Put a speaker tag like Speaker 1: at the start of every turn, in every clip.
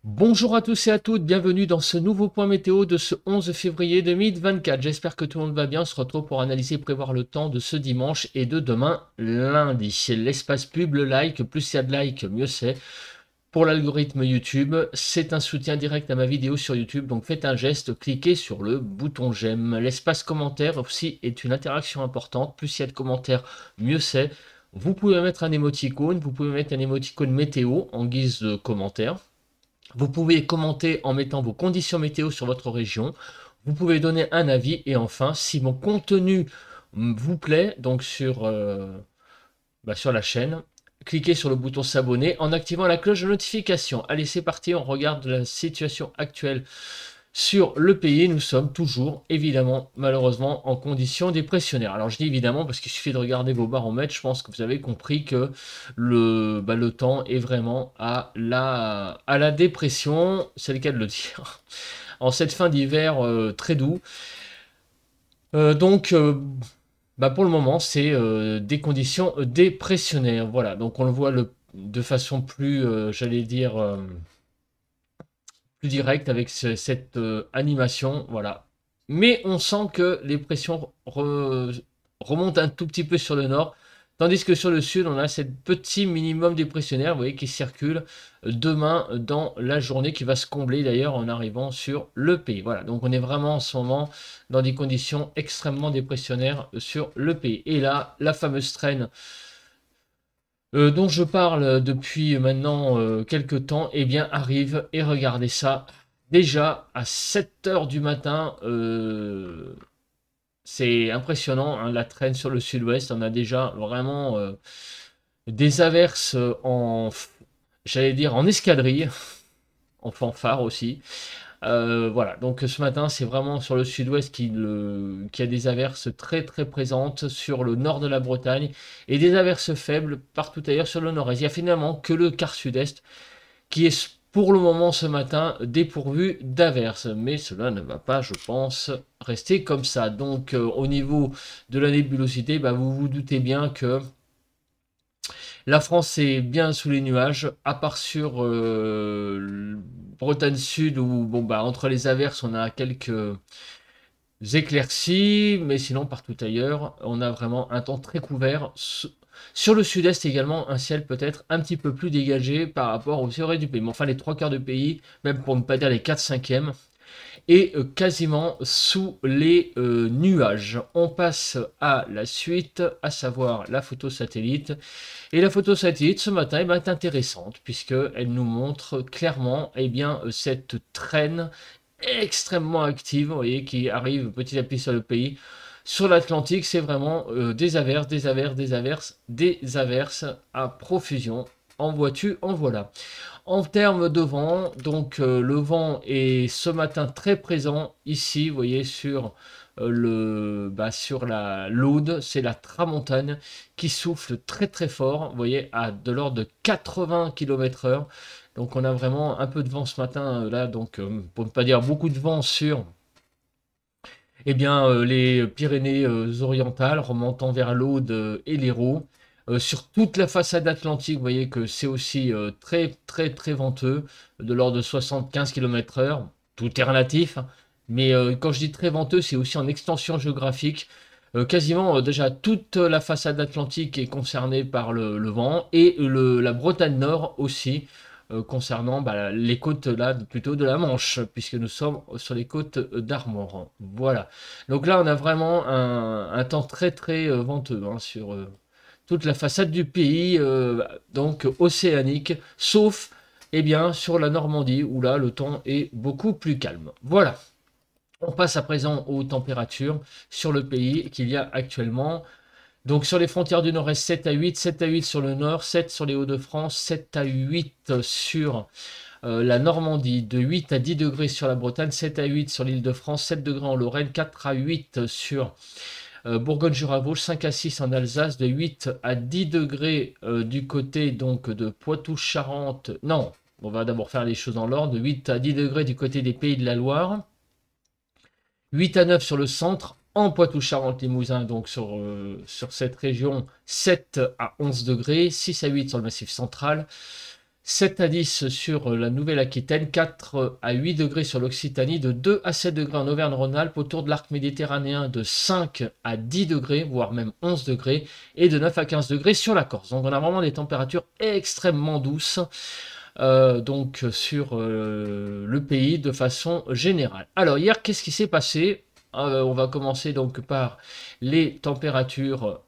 Speaker 1: Bonjour à tous et à toutes, bienvenue dans ce nouveau point météo de ce 11 février 2024. J'espère que tout le monde va bien. On se retrouve pour analyser et prévoir le temps de ce dimanche et de demain lundi. L'espace pub, le like, plus il y a de likes, mieux c'est. Pour l'algorithme YouTube, c'est un soutien direct à ma vidéo sur YouTube, donc faites un geste, cliquez sur le bouton j'aime. L'espace commentaire aussi est une interaction importante, plus il y a de commentaires, mieux c'est. Vous pouvez mettre un émoticône, vous pouvez mettre un émoticône météo en guise de commentaire. Vous pouvez commenter en mettant vos conditions météo sur votre région. Vous pouvez donner un avis. Et enfin, si mon contenu vous plaît, donc sur la chaîne, cliquez sur le bouton s'abonner en activant la cloche de notification. Allez, c'est parti, on regarde la situation actuelle sur le pays. Nous sommes toujours, évidemment, malheureusement, en condition dépressionnaire. Alors je dis évidemment parce qu'il suffit de regarder vos baromètres. Je pense que vous avez compris que le temps est vraiment à la dépression. C'est le cas de le dire. En cette fin d'hiver très doux. Pour le moment, c'est des conditions dépressionnaires. Voilà, donc on le voit de façon plus, j'allais dire, plus directe avec cette animation. Voilà. Mais on sent que les pressions remontent un tout petit peu sur le nord. Tandis que sur le sud, on a cette petit minimum dépressionnaire, vous voyez, qui circule demain dans la journée, qui va se combler d'ailleurs en arrivant sur le pays. Voilà, donc on est vraiment en ce moment dans des conditions extrêmement dépressionnaires sur le pays. Et là, la fameuse traîne dont je parle depuis maintenant quelques temps, eh bien arrive, et regardez ça, déjà à 7 heures du matin, c'est impressionnant, hein, la traîne sur le sud-ouest. On a déjà vraiment des averses j'allais dire en escadrille, en fanfare aussi. Voilà, donc ce matin, c'est vraiment sur le sud-ouest qu'il y a des averses très très présentes sur le nord de la Bretagne et des averses faibles partout ailleurs sur le nord-est. Il n'y a finalement que le quart sud-est qui est pour le moment ce matin dépourvu d'averses, mais cela ne va pas, je pense, rester comme ça. Donc au niveau de la nébulosité, vous vous doutez bien que la France est bien sous les nuages, à part sur Bretagne Sud où entre les averses on a quelques éclaircies, mais sinon partout ailleurs on a vraiment un temps très couvert. Sur le sud-est également, un ciel peut-être un petit peu plus dégagé par rapport au reste du pays. Mais enfin les trois quarts du pays, même pour ne pas dire les 4/5e, et quasiment sous les nuages. On passe à la suite, à savoir la photo satellite. Et la photo satellite ce matin est intéressante puisqu'elle nous montre clairement cette traîne extrêmement active, vous voyez, qui arrive petit à petit sur le pays. Sur l'Atlantique, c'est vraiment des averses, des averses, des averses, des averses à profusion. En vois-tu, en voilà. En termes de vent, donc le vent est ce matin très présent ici, vous voyez, sur la l'Aude, c'est la tramontane qui souffle très très fort, vous voyez, à de l'ordre de 80 km/h. Donc on a vraiment un peu de vent ce matin là, donc pour ne pas dire beaucoup de vent sur les Pyrénées orientales remontant vers l'Aude et l'Hérault. Sur toute la façade atlantique, vous voyez que c'est aussi très très très venteux, de l'ordre de 75 km/h. Tout est relatif, hein. Mais quand je dis très venteux, c'est aussi en extension géographique. Quasiment déjà toute la façade atlantique est concernée par le vent et la Bretagne Nord aussi, concernant les côtes là plutôt de la Manche, puisque nous sommes sur les côtes d'Armor. Voilà. Donc là, on a vraiment un temps très très venteux, hein, sur toute la façade du pays, donc océanique, sauf sur la Normandie, où là, le temps est beaucoup plus calme. Voilà. On passe à présent aux températures sur le pays qu'il y a actuellement. Donc sur les frontières du nord-est, 7 à 8, 7 à 8 sur le nord, 7 sur les Hauts-de-France, 7 à 8 sur la Normandie, de 8 à 10 degrés sur la Bretagne, 7 à 8 sur l'Île-de-France, 7 degrés en Lorraine, 4 à 8 sur Bourgogne-Jura-Vosges, 5 à 6 en Alsace, de 8 à 10 degrés du côté donc de Poitou-Charentes. Non, on va d'abord faire les choses dans l'ordre, de 8 à 10 degrés du côté des Pays de la Loire, 8 à 9 sur le centre, en Poitou-Charentes-Limousin, donc sur cette région, 7 à 11 degrés, 6 à 8 sur le Massif central, 7 à 10 sur la Nouvelle-Aquitaine, 4 à 8 degrés sur l'Occitanie, de 2 à 7 degrés en Auvergne-Rhône-Alpes, autour de l'arc méditerranéen de 5 à 10 degrés, voire même 11 degrés, et de 9 à 15 degrés sur la Corse. Donc on a vraiment des températures extrêmement douces donc sur le pays de façon générale. Alors hier, qu'est-ce qui s'est passé? On va commencer donc par les températures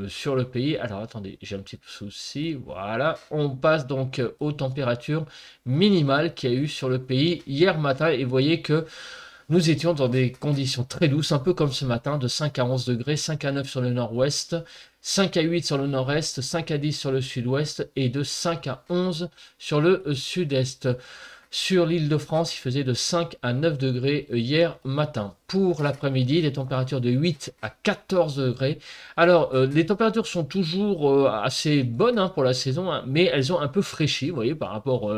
Speaker 1: sur le pays. Alors attendez, j'ai un petit souci. Voilà, on passe donc aux températures minimales qu'il y a eu sur le pays hier matin. Et vous voyez que nous étions dans des conditions très douces, un peu comme ce matin, de 5 à 11 degrés, 5 à 9 sur le nord-ouest, 5 à 8 sur le nord-est, 5 à 10 sur le sud-ouest et de 5 à 11 sur le sud-est. Sur l'île de France, il faisait de 5 à 9 degrés hier matin. Pour l'après-midi, des températures de 8 à 14 degrés. Alors, les températures sont toujours assez bonnes hein, pour la saison, hein, mais elles ont un peu fraîchi, vous voyez, par rapport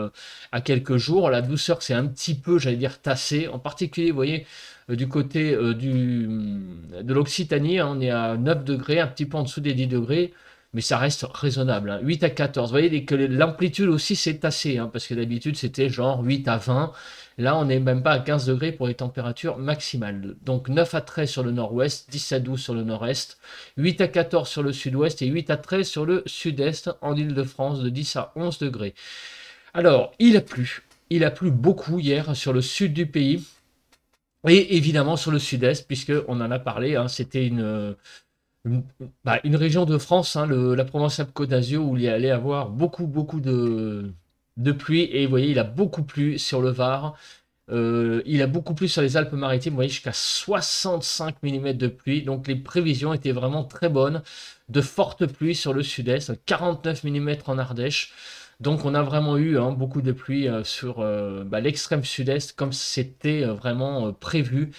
Speaker 1: à quelques jours. La douceur s'est un petit peu, j'allais dire, tassée. En particulier, vous voyez, du côté de l'Occitanie, hein, on est à 9 degrés, un petit peu en dessous des 10 degrés. Mais ça reste raisonnable, hein. 8 à 14. Vous voyez que l'amplitude aussi s'est tassée, hein, parce que d'habitude c'était genre 8 à 20. Là, on n'est même pas à 15 degrés pour les températures maximales. Donc 9 à 13 sur le nord-ouest, 10 à 12 sur le nord-est, 8 à 14 sur le sud-ouest et 8 à 13 sur le sud-est en Île-de-France, de 10 à 11 degrés. Alors, il a plu. Il a plu beaucoup hier sur le sud du pays et évidemment sur le sud-est, puisqu'on en a parlé, hein, c'était une région de France, hein, la Provence-Alpes-Côte d'Azur, où il y allait avoir beaucoup de pluie. Et vous voyez, il a beaucoup plu sur le Var. Il a beaucoup plu sur les Alpes-Maritimes. Vous voyez, jusqu'à 65 mm de pluie. Donc les prévisions étaient vraiment très bonnes. De fortes pluies sur le sud-est, 49 mm en Ardèche. Donc on a vraiment eu hein, beaucoup de pluie sur l'extrême sud-est, comme c'était vraiment prévu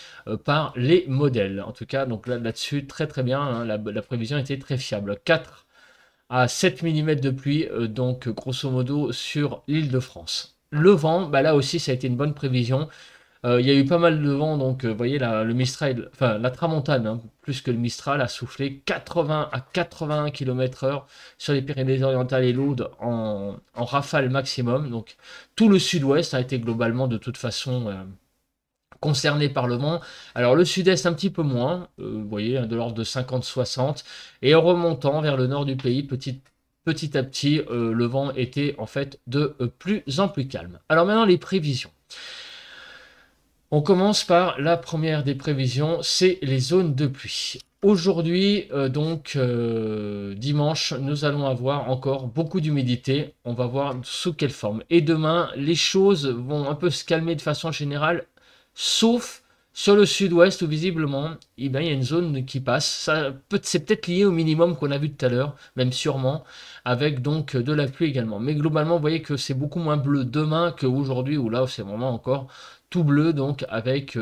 Speaker 1: par les modèles. En tout cas, donc là-dessus, très très bien, hein, la prévision était très fiable. 4 à 7 mm de pluie, donc grosso modo sur l'île de France. Le vent, là aussi, ça a été une bonne prévision. Il y a eu pas mal de vent, donc vous voyez le Mistral, enfin la Tramontane, hein, plus que le Mistral, a soufflé 80 à 81 km/h sur les Pyrénées-Orientales et l'Aude en rafale maximum. Donc tout le sud-ouest a été globalement de toute façon concerné par le vent. Alors le sud-est un petit peu moins, vous voyez, hein, de l'ordre de 50-60, et en remontant vers le nord du pays, petit à petit, le vent était en fait de plus en plus calme. Alors maintenant les prévisions. On commence par la première des prévisions, c'est les zones de pluie. Aujourd'hui, dimanche, nous allons avoir encore beaucoup d'humidité. On va voir sous quelle forme. Et demain, les choses vont un peu se calmer de façon générale, sauf sur le sud-ouest où visiblement, il y a une zone qui passe. C'est peut-être lié au minimum qu'on a vu tout à l'heure, même sûrement, avec donc de la pluie également. Mais globalement, vous voyez que c'est beaucoup moins bleu demain qu'aujourd'hui, où là, c'est vraiment encore tout bleu, donc avec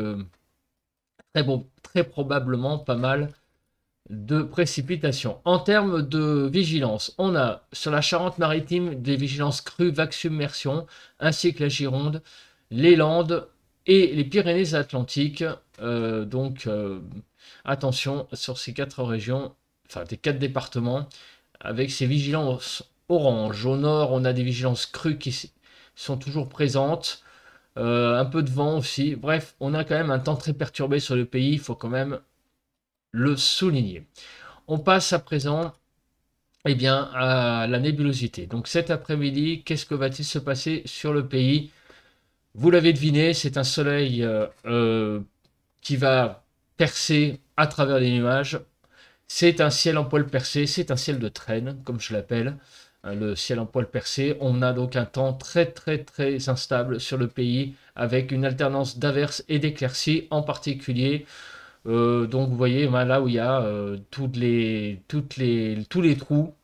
Speaker 1: très probablement pas mal de précipitations. En termes de vigilance, on a sur la Charente-Maritime des vigilances crues, vagues submersion, ainsi que la Gironde, les Landes et les Pyrénées-Atlantiques. Attention sur ces 4 régions, enfin des 4 départements, avec ces vigilances orange. Au nord, on a des vigilances crues qui sont toujours présentes. Un peu de vent aussi. Bref, on a quand même un temps très perturbé sur le pays, il faut quand même le souligner. On passe à présent à la nébulosité. Donc cet après-midi, qu'est-ce que va-t-il se passer sur le pays? Vous l'avez deviné, c'est un soleil qui va percer à travers les nuages. C'est un ciel en poil percé, c'est un ciel de traîne, comme je l'appelle. Le ciel en poil percé. On a donc un temps très instable sur le pays, avec une alternance d'averses et d'éclaircies en particulier. Donc vous voyez là où il y a tous les trous.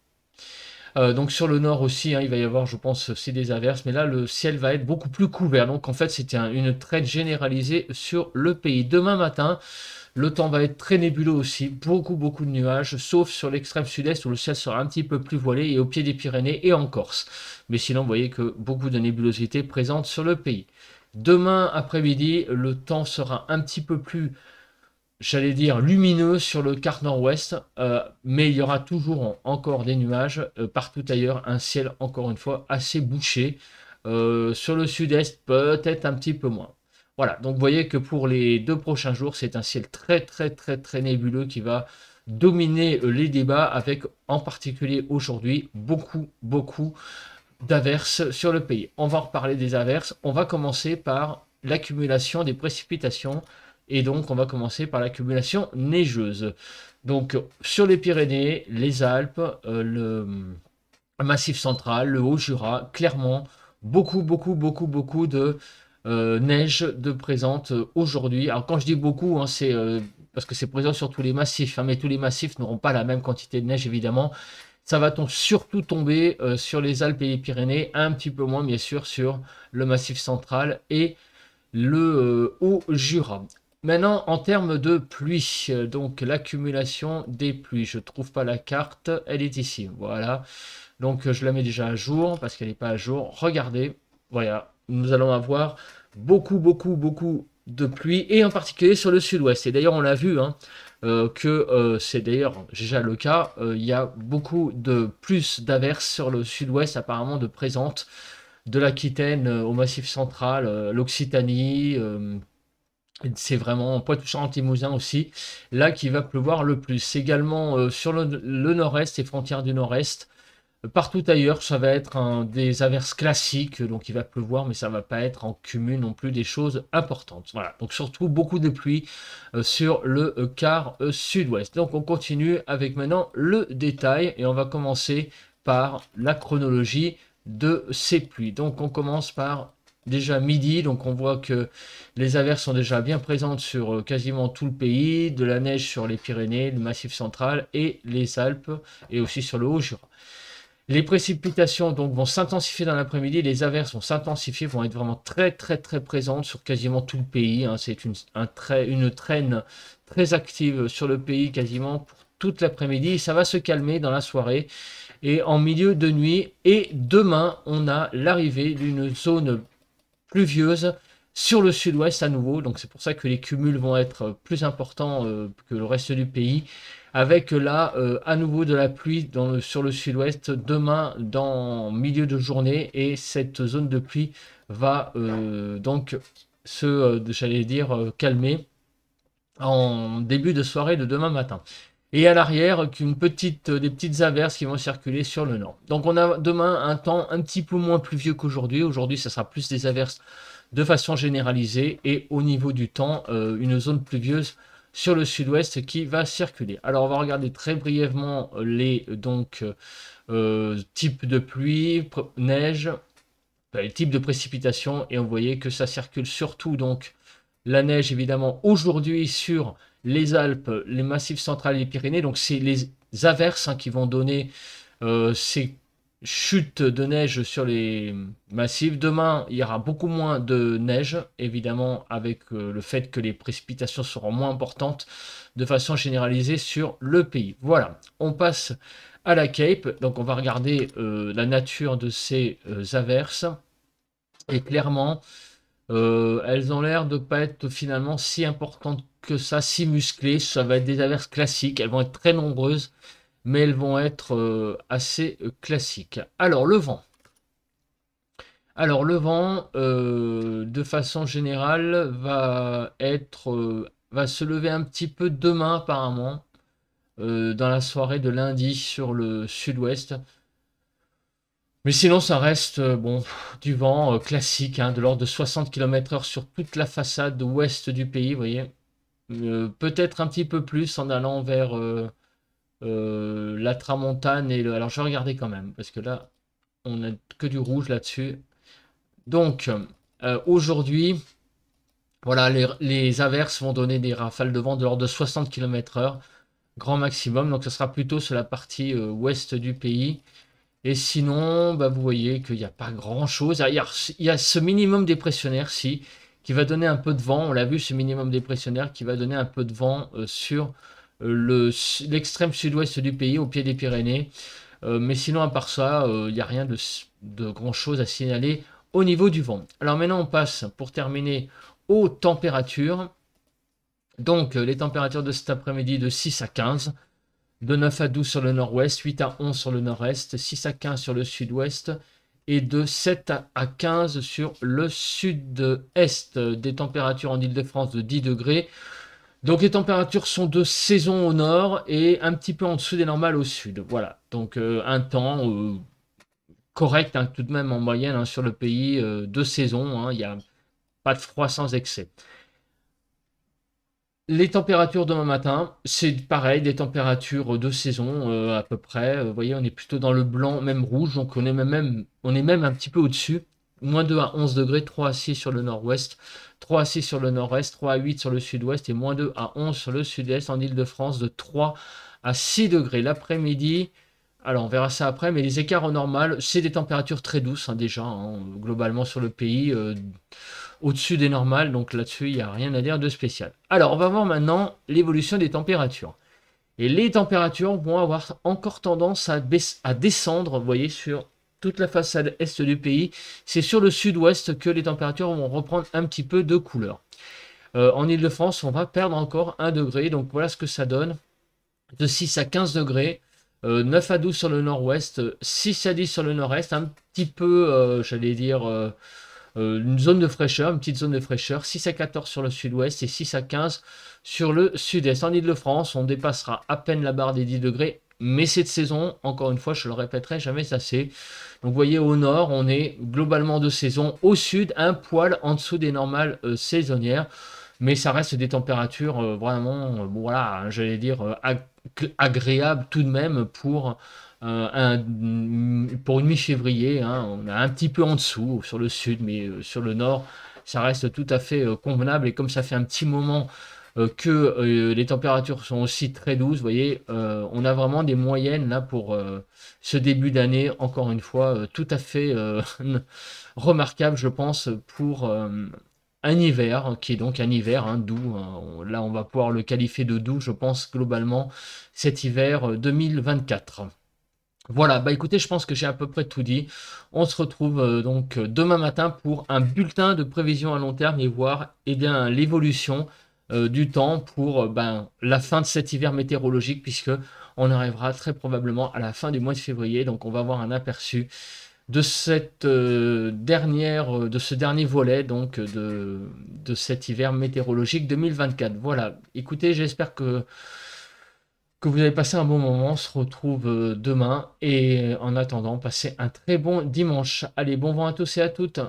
Speaker 1: Donc sur le nord aussi, hein, il va y avoir, je pense, aussi des averses, mais là le ciel va être beaucoup plus couvert. Donc en fait, c'était une traîne généralisée sur le pays. Demain matin, le temps va être très nébuleux aussi, beaucoup de nuages, sauf sur l'extrême sud-est où le ciel sera un petit peu plus voilé et au pied des Pyrénées et en Corse. Mais sinon, vous voyez que beaucoup de nébulosité présente sur le pays. Demain après-midi, le temps sera un petit peu plus j'allais dire, lumineux sur le quart nord-ouest, mais il y aura toujours encore des nuages. Partout ailleurs, un ciel, encore une fois, assez bouché. Sur le sud-est, peut-être un petit peu moins. Voilà, donc vous voyez que pour les 2 prochains jours, c'est un ciel très très très très nébuleux qui va dominer les débats avec en particulier aujourd'hui beaucoup d'averses sur le pays. On va reparler des averses. On va commencer par l'accumulation des précipitations et donc on va commencer par l'accumulation neigeuse. Donc sur les Pyrénées, les Alpes, le Massif central, le Haut-Jura, clairement, beaucoup de neige de présente aujourd'hui. Alors quand je dis beaucoup, hein, c'est parce que c'est présent sur tous les massifs, hein, mais tous les massifs n'auront pas la même quantité de neige évidemment. Ça va surtout tomber sur les Alpes et les Pyrénées, un petit peu moins bien sûr sur le Massif central et le Haut-Jura. Maintenant, en termes de pluie, donc l'accumulation des pluies, je ne trouve pas la carte, elle est ici, voilà. Donc je la mets déjà à jour parce qu'elle n'est pas à jour. Regardez, voilà, nous allons avoir beaucoup de pluie et en particulier sur le sud-ouest. Et d'ailleurs, on l'a vu, hein, que c'est d'ailleurs déjà le cas. Il y a beaucoup de plus d'averses sur le sud-ouest, apparemment de présentes de l'Aquitaine au Massif central, l'Occitanie. C'est vraiment Poitou-Charentes-Limousin aussi, là qui va pleuvoir le plus. Également sur le nord-est et frontières du nord-est. Partout ailleurs, ça va être des averses classiques, donc il va pleuvoir, mais ça ne va pas être en cumul non plus des choses importantes. Voilà, donc surtout beaucoup de pluie sur le quart sud-ouest. Donc on continue avec maintenant le détail et on va commencer par la chronologie de ces pluies. Donc on commence par déjà midi, donc on voit que les averses sont déjà bien présentes sur quasiment tout le pays, de la neige sur les Pyrénées, le Massif central et les Alpes, et aussi sur le Haut-Jura. Les précipitations donc vont s'intensifier dans l'après-midi, les averses vont s'intensifier, vont être vraiment très présentes sur quasiment tout le pays. Hein. C'est une traîne très active sur le pays quasiment pour toute l'après-midi. Ça va se calmer dans la soirée et en milieu de nuit. Et demain, on a l'arrivée d'une zone pluvieuse sur le sud-ouest à nouveau. Donc c'est pour ça que les cumuls vont être plus importants que le reste du pays. Avec là à nouveau de la pluie sur le sud-ouest demain dans milieu de journée et cette zone de pluie va donc j'allais dire calmer en début de soirée de demain matin. Et à l'arrière, des petites averses qui vont circuler sur le nord. Donc on a demain un temps un petit peu moins pluvieux qu'aujourd'hui. Aujourd'hui, ça sera plus des averses de façon généralisée et au niveau du temps, une zone pluvieuse sur le sud-ouest qui va circuler. Alors on va regarder très brièvement les types de pluie, neige, les types de précipitations et on voyait que ça circule surtout donc la neige évidemment aujourd'hui sur les Alpes, les Massifs centrales et les Pyrénées. Donc c'est les averses hein, qui vont donner ces chute de neige sur les massifs. Demain, il y aura beaucoup moins de neige, évidemment, avec le fait que les précipitations seront moins importantes de façon généralisée sur le pays. Voilà, on passe à la Cape. Donc, on va regarder la nature de ces averses. Et clairement, elles ont l'air de ne pas être finalement si importantes que ça, si musclées. Ça va être des averses classiques. Elles vont être très nombreuses mais elles vont être assez classiques. Alors le vent. De façon générale, va se lever un petit peu demain apparemment, dans la soirée de lundi sur le sud-ouest. Mais sinon, ça reste bon, du vent classique, hein, de l'ordre de 60 km/h sur toute la façade ouest du pays, vous voyez. Peut-être un petit peu plus en allant vers la tramontane et alors je vais regarder quand même parce que là on n'a que du rouge là-dessus. Donc aujourd'hui voilà les averses vont donner des rafales de vent de l'ordre de 60 km/h grand maximum, donc ce sera plutôt sur la partie ouest du pays. Et sinon bah, vous voyez qu'il n'y a pas grand chose. Il y a ce minimum dépressionnaire qui va donner un peu de vent, on l'a vu, ce minimum dépressionnaire qui va donner un peu de vent sur l'extrême sud-ouest du pays, au pied des Pyrénées. Mais sinon, à part ça, il n'y a rien de grand-chose à signaler au niveau du vent. Alors maintenant, on passe, pour terminer, aux températures. Donc, les températures de cet après-midi de 6 à 15, de 9 à 12 sur le nord-ouest, 8 à 11 sur le nord-est, 6 à 15 sur le sud-ouest et de 7 à 15 sur le sud-est. Des températures en Île-de-France de 10 degrés. Donc les températures sont de saison au nord et un petit peu en dessous des normales au sud. Voilà, donc un temps correct hein, tout de même en moyenne hein, sur le pays de saison. Hein, il n'y a pas de froid sans excès. Les températures demain matin, c'est pareil, des températures de saison à peu près. Vous voyez, on est plutôt dans le blanc, même rouge, donc on est même un petit peu au-dessus. Moins 2 à 11 degrés, 3 à 6 sur le nord-ouest, 3 à 6 sur le nord-est, 3 à 8 sur le sud-ouest et moins 2 à 11 sur le sud-est en Île-de-France de 3 à 6 degrés. L'après-midi, alors on verra ça après, mais les écarts au normal, c'est des températures très douces hein, déjà, hein, globalement sur le pays. Au-dessus des normales, donc là-dessus, il n'y a rien à dire de spécial. Alors, on va voir maintenant l'évolution des températures. Et les températures vont avoir encore tendance à descendre, vous voyez, sur toute la façade est du pays. C'est sur le sud-ouest que les températures vont reprendre un petit peu de couleur. En Ile-de-France, on va perdre encore 1 degré, donc voilà ce que ça donne. De 6 à 15 degrés, 9 à 12 sur le nord-ouest, 6 à 10 sur le nord-est, un petit peu, j'allais dire une zone de fraîcheur, une petite zone de fraîcheur, 6 à 14 sur le sud-ouest et 6 à 15 sur le sud-est. En Ile-de-France, on dépassera à peine la barre des 10 degrés, mais cette saison, encore une fois, je le répéterai jamais assez. Donc vous voyez, au nord, on est globalement de saison, au sud, un poil en dessous des normales saisonnières, mais ça reste des températures vraiment, voilà, hein, j'allais dire, agréables tout de même pour une mi-février, hein, on est un petit peu en dessous sur le sud, mais sur le nord, ça reste tout à fait convenable. Et comme ça fait un petit moment que les températures sont aussi très douces, vous voyez, on a vraiment des moyennes là pour ce début d'année, encore une fois, tout à fait remarquable, je pense, pour un hiver, qui est donc un hiver hein, doux. Hein. Là, on va pouvoir le qualifier de doux, je pense, globalement, cet hiver 2024. Voilà, bah écoutez, je pense que j'ai à peu près tout dit. On se retrouve donc demain matin pour un bulletin de prévision à long terme et voir eh bien, l'évolution du temps pour la fin de cet hiver météorologique puisque on arrivera très probablement à la fin du mois de février. Donc on va avoir un aperçu de cette de ce dernier volet donc de cet hiver météorologique 2024. Voilà, écoutez, j'espère que vous avez passé un bon moment. On se retrouve demain et en attendant, passez un très bon dimanche. Allez, bon vent à tous et à toutes.